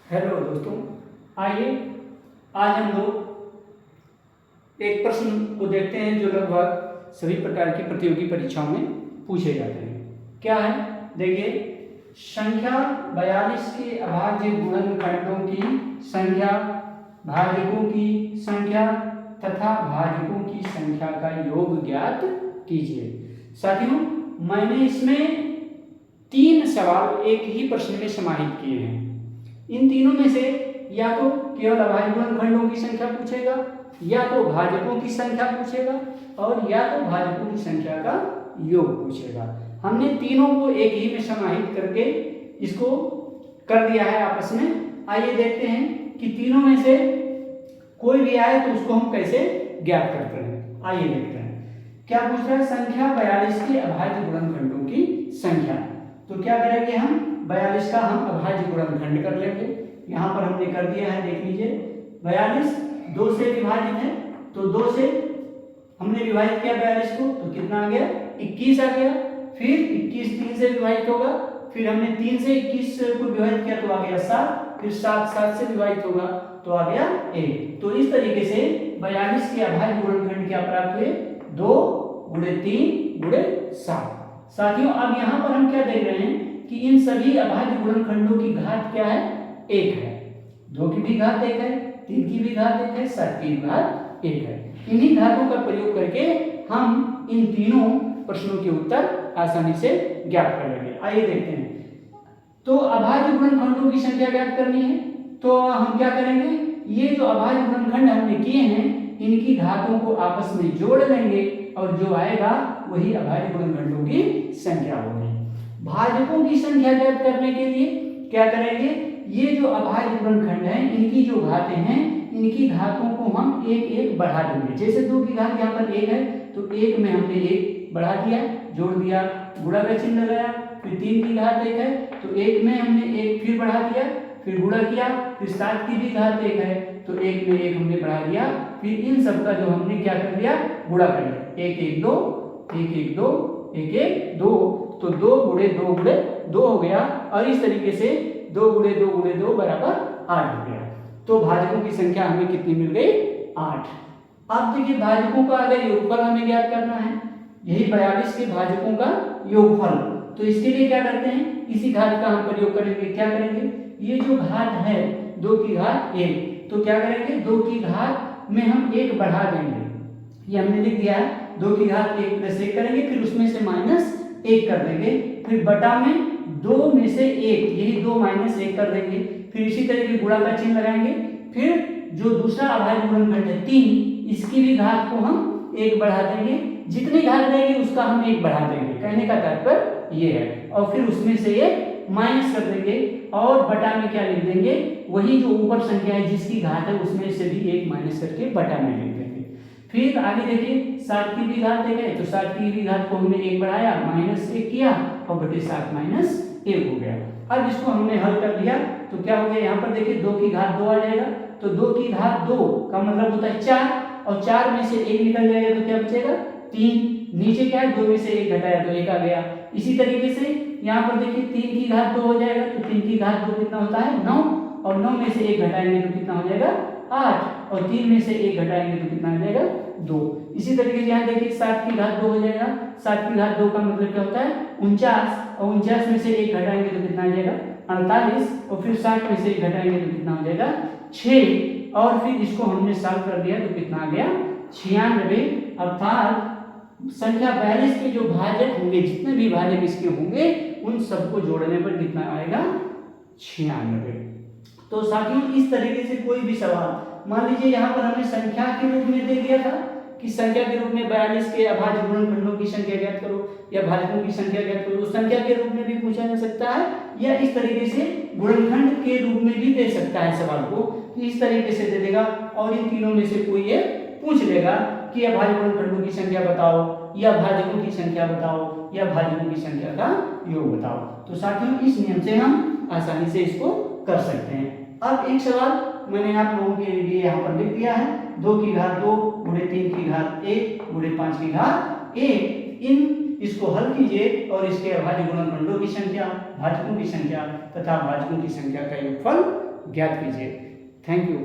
Hello दोस्तों, आइए आज हम लोग एक प्रश्न को देखते हैं जो लगभग सभी प्रकार की प्रतियोगी परीक्षाओं में पूछे जाते हैं। क्या है, देखिए, संख्या 42 के अभाज्य गुणनखंडों की संख्या, भाजकों की संख्या तथा भाजकों की संख्या का योग ज्ञात कीजिए। साथियों, मैंने इसमें 3 सवाल एक ही प्रश्न में समाहित किए हैं। इन तीनों में से या तो केवल अभाज्य गुणनखंडों की संख्या पूछेगा, या तो भाजकों की संख्या पूछेगा, और या तो भाजकों की संख्या का योग पूछेगा। हमने तीनों को एक ही में समाहित करके इसको कर दिया है आपस में। आइए देखते हैं कि तीनों में से कोई भी आए तो उसको हम कैसे ज्ञात करते हैं। आइए देखते हैं क्या पूछ रहा है। संख्या 42 के अभाज्य गुणनखंडों की संख्या। तो क्या करेंगे हम, 42 का हम अभाज्य गुणनखंड कर लेंगे। यहाँ पर हमने कर दिया है, देख लीजिए। 42 2 से विभाजित है, तो 2 से हमने विभाजित किया 42 को, तो कितना आ गया, 21 आ गया। फिर 21 3 से विभाजित होगा, फिर हमने 3 से 21 को विभाजित किया तो आ गया 7, फिर 7 से विभाजित होगा तो आ गया 1। तो इस तरीके से 42 के अभाज्य गुणनखंड क्या प्राप्त हुए, 2 × 3 × 7। साथियों, अब यहाँ पर हम क्या देख रहे हैं कि इन सभी अभाज्य गुणनखंडों की घात क्या है, 1 है। 2 की भी घात 1 है, 3 की भी घात 1 है, 7 की भी घात 1 है। इन्हीं घातों का प्रयोग करके हम इन तीनों प्रश्नों के उत्तर आसानी से ज्ञात कर लेंगे। आइए देखते हैं। तो अभाज्य गुणनखंडों की संख्या ज्ञात करनी है, तो हम क्या करेंगे, ये जो अभाज्य गुणनखंड हमने किए हैं इनकी घातों को आपस में जोड़ लेंगे और जो आएगा वही अभाज्य गुणनखंडों की संख्या होगी। भाजकों की संख्या ज्ञात करने के लिए क्या करेंगे, ये जो अभाज्य गुणनखंड है इनकी जो घातें हैं इनकी घातों को हम एक एक बढ़ा देंगे। जैसे 2 की घात यहाँ पर 1 है तो 1 में हमने 1 बढ़ा दिया, जोड़ दिया, गुणा का चिन्ह लगाया। फिर 3 की घात 1 है तो 1 में हमने 1 फिर बढ़ा दिया, फिर गुणा किया। फिर 7 की भी घात 1 है तो 1 में 1 हमने बढ़ा दिया। फिर इन सब का जो हमने क्या कर दिया, गुणा कर दिया। 1 1 2 1 1 2 1 1 2, तो 2 × 2 × 2 हो गया। और इस तरीके से 2 × 2 × 2 बराबर 8 हो गया। तो भाजकों की संख्या हमें कितनी मिल गई, 8। अब देखिए, भाजकों का अगर योगफल हमें ज्ञात करना है, यही 42 के भाजकों का योगफल, तो इसके लिए क्या करते हैं, इसी घात का हम प्रयोग करेंगे। क्या करेंगे, ये जो घात है 2 की घात 1, तो क्या करेंगे, 2 की घात में हम 1 बढ़ा देंगे। ये हमने लिख दिया है, 2 की घात 1 + 1 करेंगे, फिर उसमें से -1 कर देंगे, फिर बटा में 2 में से 1, यही 2 - 1 कर देंगे। फिर इसी तरीके गुणा का चिन्ह लगाएंगे। फिर जो दूसरा अभाज्य गुणनखंड है 3, इसकी भी घात को हम 1 बढ़ा देंगे। जितनी घात रहेगी उसका हम 1 बढ़ा देंगे, कहने का तात्पर्य ये है। और फिर उसमें से 1 माइनस कर देंगे और बटा में क्या लिख देंगे, वही जो ऊपर संख्या है जिसकी घात है उसमें से भी 1 माइनस करके बटा में लिख देंगे। फिर आगे देखिए, 7 की भी घात 1 है तो 7 की भी घात को हमने 1 बढ़ाया, -1 किया और बटे 7 - 1 हो गया। अब इसको हमने हल कर दिया तो क्या हो गया, यहाँ पर देखिए 2 की घात 2 आ जाएगा, तो 2 की घात 2 का मतलब होता है 4, और 4 में से 1 निकल जाएगा तो क्या बचेगा, 3। नीचे क्या है, 2 में से 1 घटाया तो 1 आ गया। इसी तरीके से यहाँ पर देखिए 3 की घात 2 हो जाएगा, तो 3 की घात 2 कितना होता है, 9, और 9 में से 1 घटाएंगे तो कितना हो जाएगा, 8, और 3 में से 1 घटाएंगे तो कितना आ जाएगा, 2। इसी तरीके से यहाँ देखिए 7 की घात 2 हो जाएगा, 7 की घात 2 का मतलब क्या होता है, 49, और 49 में से 1 घटाएंगे तो कितना आ जाएगा, 48, और फिर 60 में से 1 घटाएंगे तो कितना हो जाएगा, 6, और फिर इसको हमने सॉल्व कर दिया तो कितना आ गया, 96। अर्थात संख्या 42 के जो भाजक होंगे, जितने भी भाजक इसके होंगे उन सबको जोड़ने पर कितना आएगा, 96। तो साथियों, इस तरीके से कोई भी सवाल, मान लीजिए यहाँ पर हमने संख्या के रूप में दे दिया था कि संख्या के रूप में 42 के अभाज्य गुणनखंडों की संख्या ज्ञात करो या भाजकों की संख्या ज्ञात करो, तो संख्या के रूप में भी पूछा जा सकता है, या इस तरीके से गुणनखंड के रूप में भी दे सकता है सवाल को, इस तरीके से दे देगा। और इन तीनों में से कोई ये पूछ लेगा कि अभाज्य गुणनखंडों की संख्या बताओ, या भाजकों की संख्या बताओ, या भाजकों की संख्या का योग बताओ। तो साथियों, इस नियम से हम आसानी से इसको कर सकते हैं। अब एक सवाल मैंने आप लोगों के लिए यहाँ पर लिख दिया है, 2 की घात 2 × 3 की घात 1 × 5 की घात 1। इसको हल कीजिए और इसके अभाज्य गुणनखंडों की संख्या, भाजकों की संख्या तथा भाजकों की संख्या का योगफल ज्ञात कीजिए। Thank you.